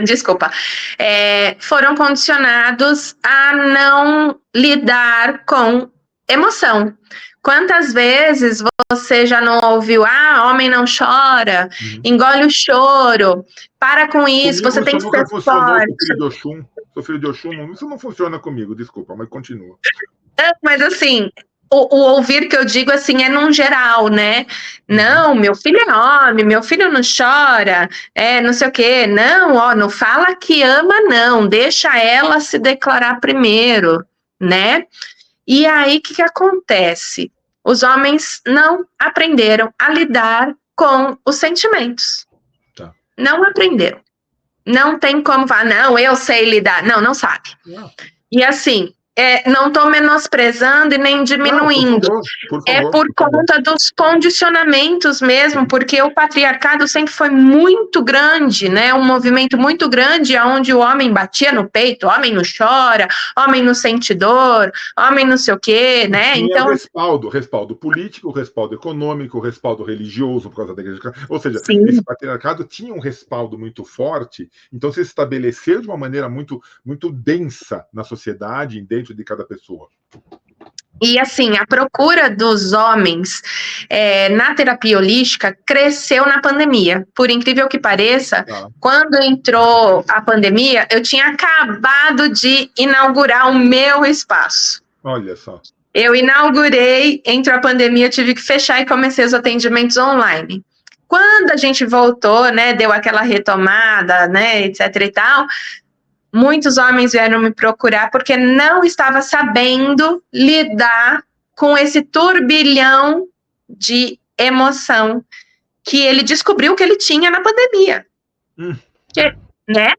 Desculpa. Foram condicionados a não lidar com emoção. Quantas vezes você já não ouviu, homem não chora, engole o choro, para com isso, você tem que ser forte. Sou filho de Oxum, isso não funciona comigo, desculpa, mas continua. Mas assim, o ouvir que eu digo assim é num geral, né? Não, meu filho é homem, meu filho não chora, não sei o quê. Não, não fala que ama, não, deixa ela se declarar primeiro, né? E aí, o que acontece? Os homens não aprenderam a lidar com os sentimentos. Tá. Não aprenderam. Não tem como falar, não, eu sei lidar. Não sabe. Não. E assim, não estou menosprezando e nem diminuindo. Não, por favor, por conta dos condicionamentos mesmo, porque o patriarcado sempre foi muito grande, né? Um movimento muito grande, onde o homem batia no peito, homem não chora, homem não sente dor, homem não sei o quê, né? Então, respaldo político, respaldo econômico, respaldo religioso por causa da igreja. Ou seja, esse patriarcado tinha um respaldo muito forte, então se estabeleceu de uma maneira muito, muito densa na sociedade, dentro de cada pessoa. E assim, a procura dos homens na terapia holística cresceu na pandemia. Por incrível que pareça, quando entrou a pandemia, eu tinha acabado de inaugurar o meu espaço. Olha só. Eu inaugurei, entrou a pandemia, tive que fechar e comecei os atendimentos online. Quando a gente voltou, né, deu aquela retomada, né, etc e tal, muitos homens vieram me procurar porque não estava sabendo lidar com esse turbilhão de emoção que ele descobriu que ele tinha na pandemia. Né?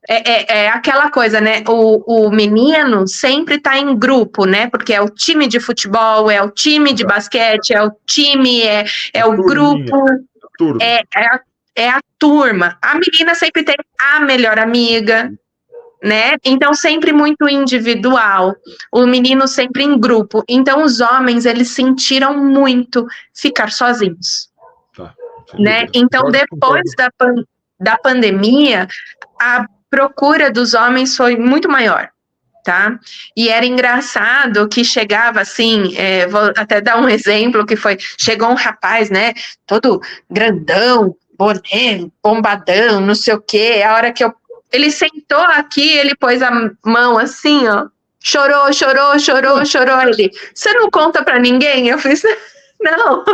É aquela coisa, né? O menino sempre está em grupo, né? Porque é o time de futebol, é o time de basquete, é o time, é o grupo, é a turma. A menina sempre tem a melhor amiga, né? Então sempre muito individual, o menino sempre em grupo. Então os homens, eles sentiram muito ficar sozinhos, né? Então depois da pandemia, a procura dos homens foi muito maior, tá? E era engraçado que chegava assim, vou até dar um exemplo, que foi, chegou um rapaz, né, todo grandão, boné, bombadão, não sei o quê, a hora que ele sentou aqui, ele pôs a mão assim, ó, chorou, ele, você não conta pra ninguém? Eu fiz, não.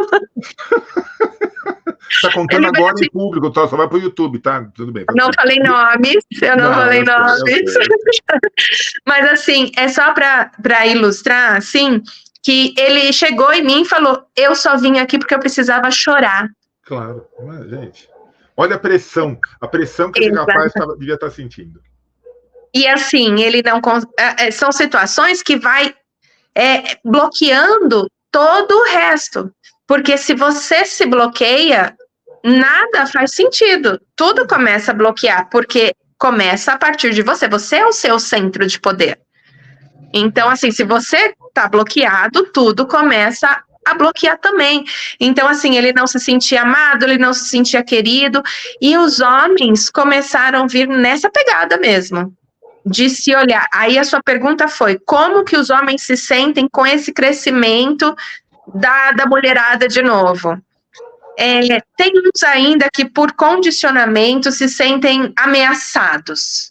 Tá contando agora assim, em público, tá? Só vai pro YouTube, tá? Tudo bem. Não falei nomes, eu não falei nomes. Mas assim, é só para ilustrar, assim, que ele chegou em mim e falou, eu só vim aqui porque eu precisava chorar. Claro, mas, gente, olha a pressão que esse rapaz devia estar sentindo. E assim, ele não... são situações que vai bloqueando todo o resto. Porque se você se bloqueia, nada faz sentido. Tudo começa a bloquear, porque começa a partir de você. Você é o seu centro de poder. Então, assim, se você está bloqueado, tudo começa a bloquear também. Então, assim, ele não se sentia amado, ele não se sentia querido, e os homens começaram a vir nessa pegada mesmo, de se olhar. Aí a sua pergunta foi, como que os homens se sentem com esse crescimento da mulherada de novo? Tem uns ainda que, por condicionamento, se sentem ameaçados.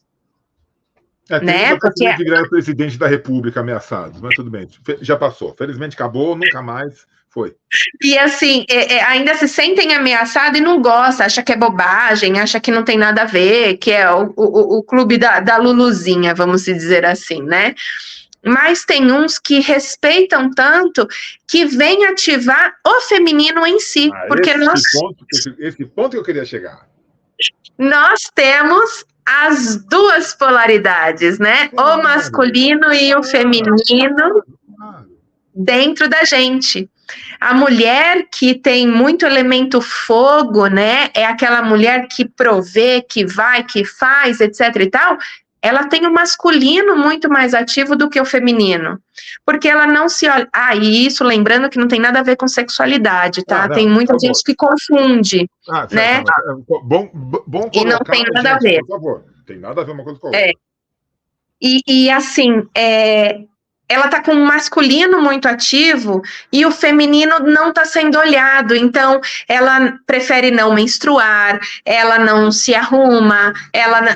Tem porque de virar presidente da República ameaçado, mas tudo bem, já passou. Felizmente acabou, nunca mais foi. E assim, ainda se sentem ameaçados e não gostam, acha que é bobagem, acha que não tem nada a ver, que é o clube da Luluzinha, vamos dizer assim, né? Mas tem uns que respeitam tanto que vem ativar o feminino em si. Porque esse ponto que eu queria chegar. Nós temos as duas polaridades, né? O masculino e o feminino dentro da gente. A mulher que tem muito elemento fogo, né? É aquela mulher que provê, que vai, que faz, etc e tal. Ela tem o masculino muito mais ativo do que o feminino. Porque ela não se olha... e isso, lembrando que não tem nada a ver com sexualidade, tá? Tem muita gente que confunde, né? Bom colocar, e não tem nada a ver. Por favor, tem nada a ver uma coisa com a outra. E assim, ela tá com o masculino muito ativo e o feminino não tá sendo olhado, então ela prefere não menstruar, ela não se arruma,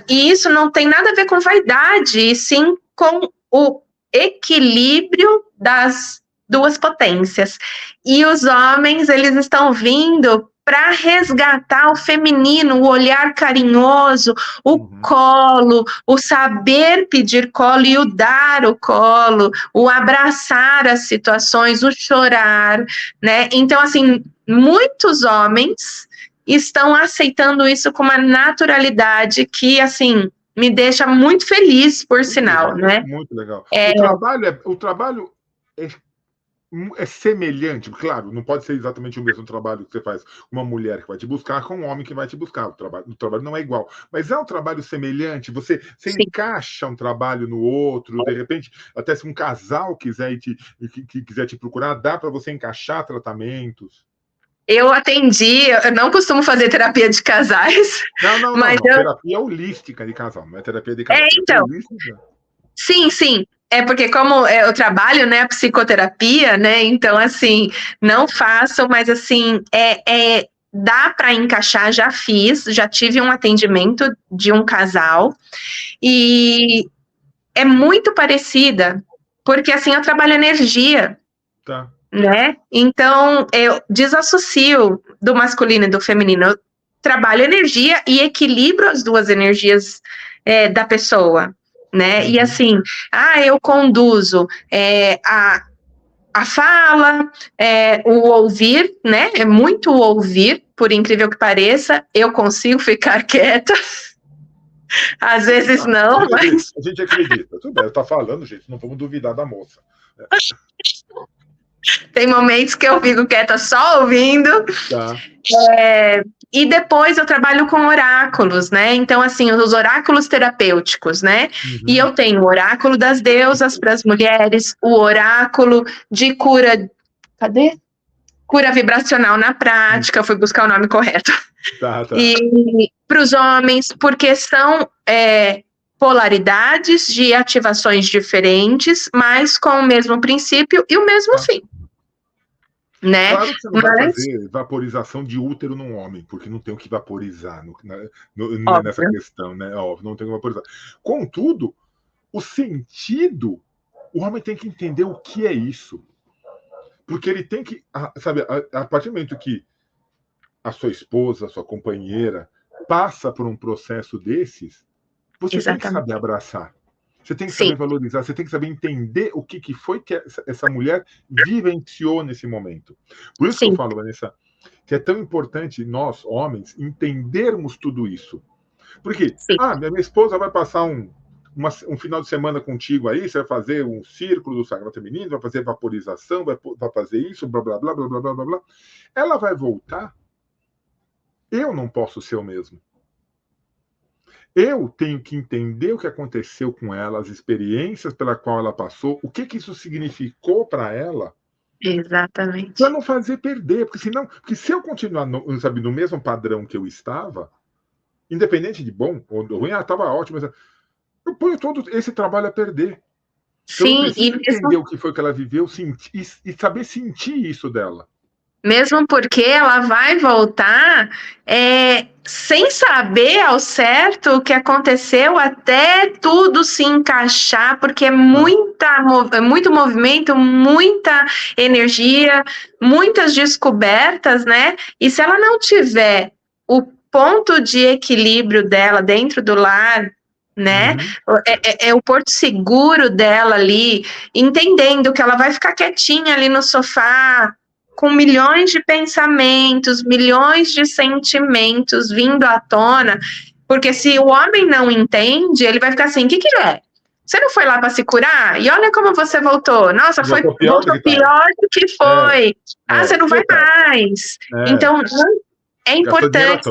e isso não tem nada a ver com vaidade, e sim com o equilíbrio das duas potências. E os homens, eles estão vindo para resgatar o feminino, o olhar carinhoso, o colo, o saber pedir colo e o dar o colo, o abraçar as situações, o chorar, né? Então, assim, muitos homens estão aceitando isso com uma naturalidade que, assim, me deixa muito feliz, por sinal, né? Muito legal. O trabalho é semelhante, claro, não pode ser exatamente o mesmo trabalho que você faz com uma mulher que vai te buscar com um homem que vai te buscar. O trabalho não é igual, mas é um trabalho semelhante. Você encaixa um trabalho no outro, de repente, até se um casal quiser te procurar, dá para você encaixar tratamentos. Eu não costumo fazer terapia de casais. Não. Terapia holística de casal, não é terapia de casal. Então, sim. Porque como eu trabalho, né, a psicoterapia, né, então, assim, não faço, mas, assim, dá para encaixar, já tive um atendimento de um casal, e é muito parecida, porque, assim, eu trabalho energia, né, então, eu desassocio do masculino e do feminino, eu trabalho energia e equilibro as duas energias da pessoa, né? E assim, eu conduzo a fala, o ouvir, né? É muito o ouvir, por incrível que pareça, eu consigo ficar quieta. Às vezes não, mas... A gente acredita. Tudo bem, tá falando, gente, não vamos duvidar da moça. Tem momentos que eu fico quieta só ouvindo. Tá. E depois eu trabalho com oráculos, né? Então, assim, os oráculos terapêuticos, né? E eu tenho o oráculo das deusas para as mulheres, o oráculo de cura... Cadê? Cura vibracional na prática, eu fui buscar o nome correto. Tá. E para os homens, porque são polaridades de ativações diferentes, mas com o mesmo princípio e o mesmo fim. Né? Claro que você não vai fazer vaporização de útero num homem, porque não tem o que vaporizar não é nessa questão, né? Óbvio, não tem o que vaporizar. Contudo, o sentido, o homem tem que entender o que é isso. Porque ele tem que, sabe, a partir do momento que a sua esposa, a sua companheira, passa por um processo desses, você tem que saber abraçar. Você tem que saber valorizar, você tem que saber entender o que foi que essa mulher vivenciou nesse momento. Por isso que eu falo, Vanessa, que é tão importante nós, homens, entendermos tudo isso. Porque, minha esposa vai passar um final de semana contigo aí, você vai fazer um círculo do Sagrado Feminino, vai fazer vaporização, vai fazer isso, blá, blá, blá, blá, blá, blá, blá. Ela vai voltar. Eu não posso ser o mesmo. Eu tenho que entender o que aconteceu com ela, as experiências pela qual ela passou, o que isso significou para ela. Exatamente. Para não fazer perder, porque se eu continuar no mesmo padrão que eu estava, independente de bom ou ruim, estava ótimo, mas eu ponho todo esse trabalho a perder. Então, eu preciso entender o que foi que ela viveu e saber sentir isso dela. Mesmo porque ela vai voltar sem saber ao certo o que aconteceu até tudo se encaixar, porque é muito movimento, muita energia, muitas descobertas, né? E se ela não tiver o ponto de equilíbrio dela dentro do lar, né? É o porto seguro dela ali, entendendo que ela vai ficar quietinha ali no sofá, com milhões de pensamentos, milhões de sentimentos vindo à tona, porque se o homem não entende, ele vai ficar assim, o que é? Você não foi lá para se curar? E olha como você voltou. Nossa, voltou pior do que foi. Você não vai mais. Então, é importante.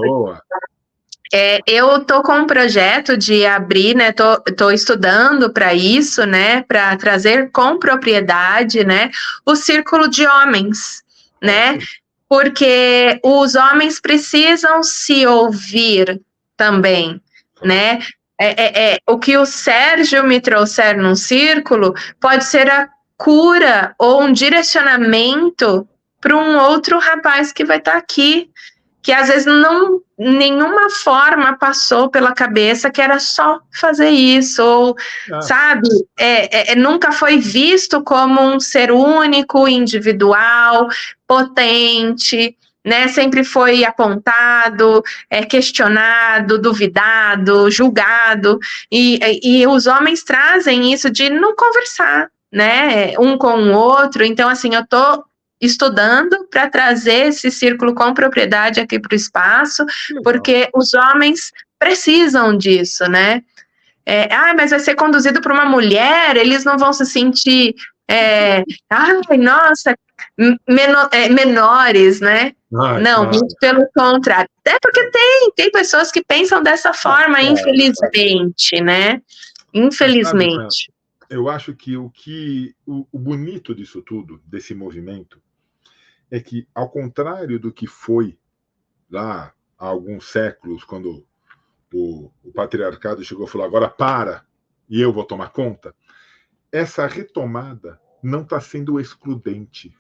Eu tô com um projeto de abrir, né? Tô estudando para isso, né? Para trazer com propriedade, né? O círculo de homens, né? Porque os homens precisam se ouvir também, né? O que o Sérgio me trouxer num círculo pode ser a cura ou um direcionamento para um outro rapaz que vai estar aqui, que às vezes nenhuma forma passou pela cabeça que era só fazer isso, ou, sabe, nunca foi visto como um ser único, individual, potente, né, sempre foi apontado, questionado, duvidado, julgado, e os homens trazem isso de não conversar, né, um com o outro. Então, assim, eu tô estudando para trazer esse círculo com propriedade aqui para o espaço, porque os homens precisam disso, né? Mas vai ser conduzido por uma mulher, eles não vão se sentir, nossa, menores, né? Não, muito pelo contrário. É porque tem pessoas que pensam dessa forma, infelizmente, né? Infelizmente. Eu acho que o bonito disso tudo, desse movimento, é que, ao contrário do que foi lá há alguns séculos, quando o patriarcado chegou e falou, agora para, e eu vou tomar conta, essa retomada não está sendo excludente.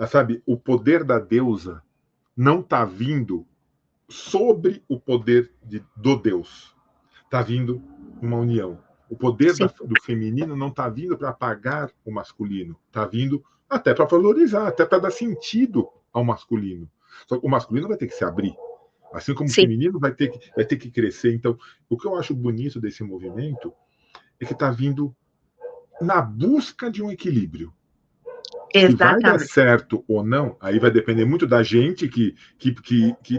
Sabe, o poder da deusa não está vindo sobre o poder do Deus. Está vindo uma união. O poder do feminino não está vindo para apagar o masculino. Está vindo até para valorizar, até para dar sentido ao masculino. Só que o masculino vai ter que se abrir. Assim como o feminino vai ter que crescer. Então, o que eu acho bonito desse movimento é que está vindo na busca de um equilíbrio. Se vai dar certo ou não, aí vai depender muito da gente que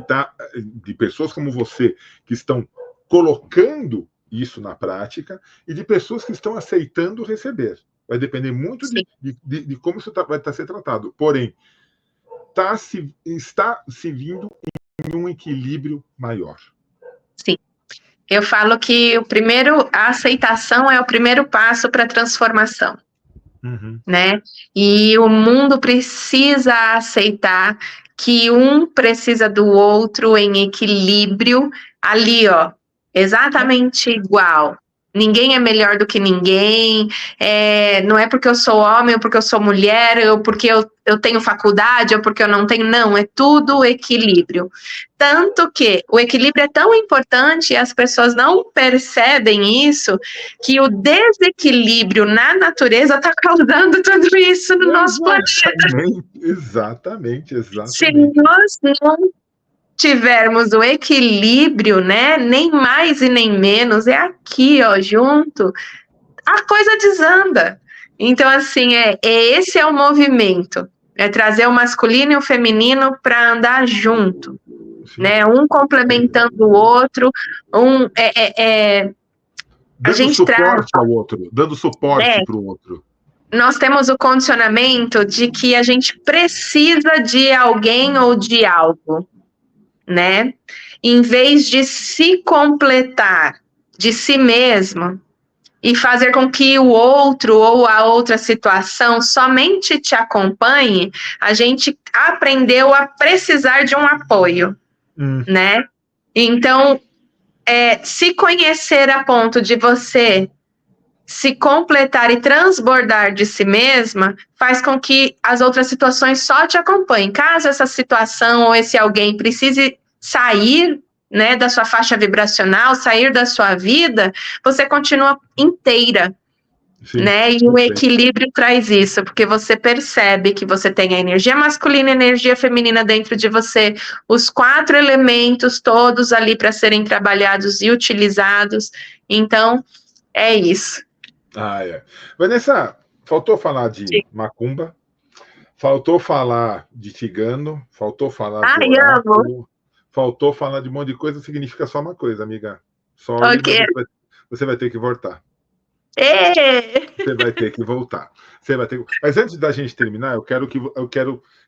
tá, de pessoas como você, que estão colocando isso na prática, e de pessoas que estão aceitando receber. Vai depender muito de como isso vai estar sendo tratado. Porém, está se vindo em um equilíbrio maior. Sim. Eu falo que a aceitação é o primeiro passo para a transformação. Né? E o mundo precisa aceitar que um precisa do outro em equilíbrio, ali, ó, exatamente igual, Ninguém é melhor do que ninguém, não é porque eu sou homem, ou porque eu sou mulher, ou porque eu tenho faculdade, ou porque eu não tenho, não, é tudo equilíbrio. Tanto que o equilíbrio é tão importante e as pessoas não percebem isso, que o desequilíbrio na natureza está causando tudo isso no nosso planeta. Exatamente. Se nós não tivermos o equilíbrio, né, nem mais e nem menos, é aqui, ó, junto, a coisa desanda. Então, assim, esse é o movimento, é trazer o masculino e o feminino para andar junto, né, um complementando o outro, dando suporte ao outro, dando suporte para o outro. Nós temos o condicionamento de que a gente precisa de alguém ou de algo, né? Em vez de se completar de si mesmo e fazer com que o outro ou a outra situação somente te acompanhe, a gente aprendeu a precisar de um apoio, né? Então, se conhecer a ponto de você se completar e transbordar de si mesma, faz com que as outras situações só te acompanhem. Caso essa situação ou esse alguém precise sair, né, da sua faixa vibracional, sair da sua vida, você continua inteira. Sim, né? E o equilíbrio traz isso, porque você percebe que você tem a energia masculina e a energia feminina dentro de você, os 4 elementos todos ali para serem trabalhados e utilizados. Então, é isso. Vanessa, faltou falar de macumba, faltou falar de cigano, faltou falar de oráculo, faltou falar de um monte de coisa, significa só uma coisa, amiga. Você vai ter que voltar. Você vai ter que voltar. Mas antes da gente terminar, eu quero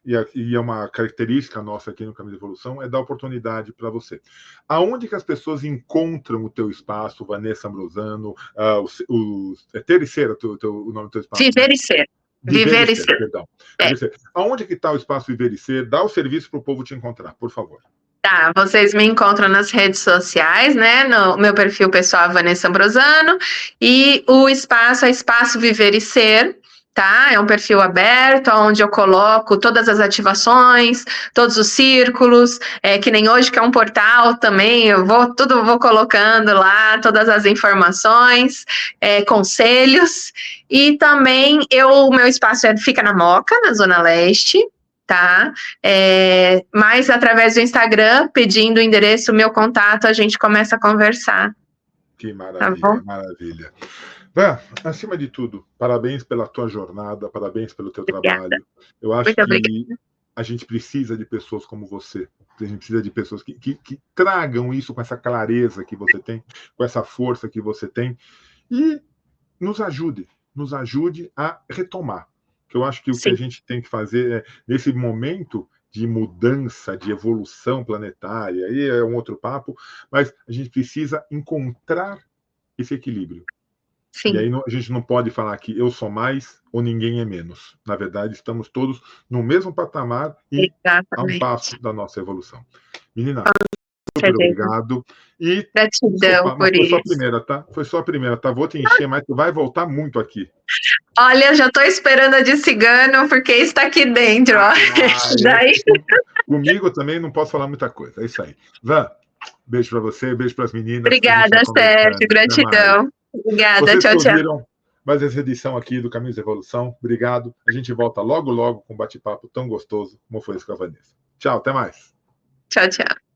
e é uma característica nossa aqui no Caminho da Evolução, é dar oportunidade para você. Aonde que as pessoas encontram o teu espaço, Vanessa Ambrosano, Ter e Ser, o nome do teu espaço? Viver e Ser. Viver e Ser. Perdão. Aonde que está o espaço Viver e Ser? Dá o serviço para o povo te encontrar, por favor. Tá, vocês me encontram nas redes sociais, né, no meu perfil pessoal, Vanessa Ambrosano, e o espaço é Espaço Viver e Ser, tá? É um perfil aberto, onde eu coloco todas as ativações, todos os círculos, que nem hoje, que é um portal também, eu vou colocando lá, todas as informações, conselhos, e também o meu espaço fica na Moca, na Zona Leste, tá? Mas através do Instagram, pedindo o endereço, o meu contato, a gente começa a conversar. Que maravilha, tá, maravilha. Van, acima de tudo, parabéns pela tua jornada, parabéns pelo teu trabalho. Eu acho que a gente precisa de pessoas como você. A gente precisa de pessoas que tragam isso com essa clareza que você tem, com essa força que você tem, e nos ajude a retomar. Que eu acho que o que a gente tem que fazer nesse momento de mudança, de evolução planetária, aí é um outro papo, mas a gente precisa encontrar esse equilíbrio. Sim. E aí a gente não pode falar que eu sou mais ou ninguém é menos. Na verdade, estamos todos no mesmo patamar e a um passo da nossa evolução. Menina, super obrigado. E gratidão por isso. Foi só a primeira, tá? Foi só a primeira, tá? Vou te encher, mas tu vai voltar muito aqui. Olha, já tô esperando a de cigano, porque está aqui dentro, ó. Daí... Comigo também não posso falar muita coisa. É isso aí. Van, beijo para você, beijo para as meninas. Obrigada, Sérgio. Gratidão. Obrigada, vocês tchau, tchau. Ouviram mais essa edição aqui do Caminhos da Evolução. Obrigado. A gente volta logo com um bate-papo tão gostoso como foi esse com a Vanessa. Tchau, até mais. Tchau, tchau.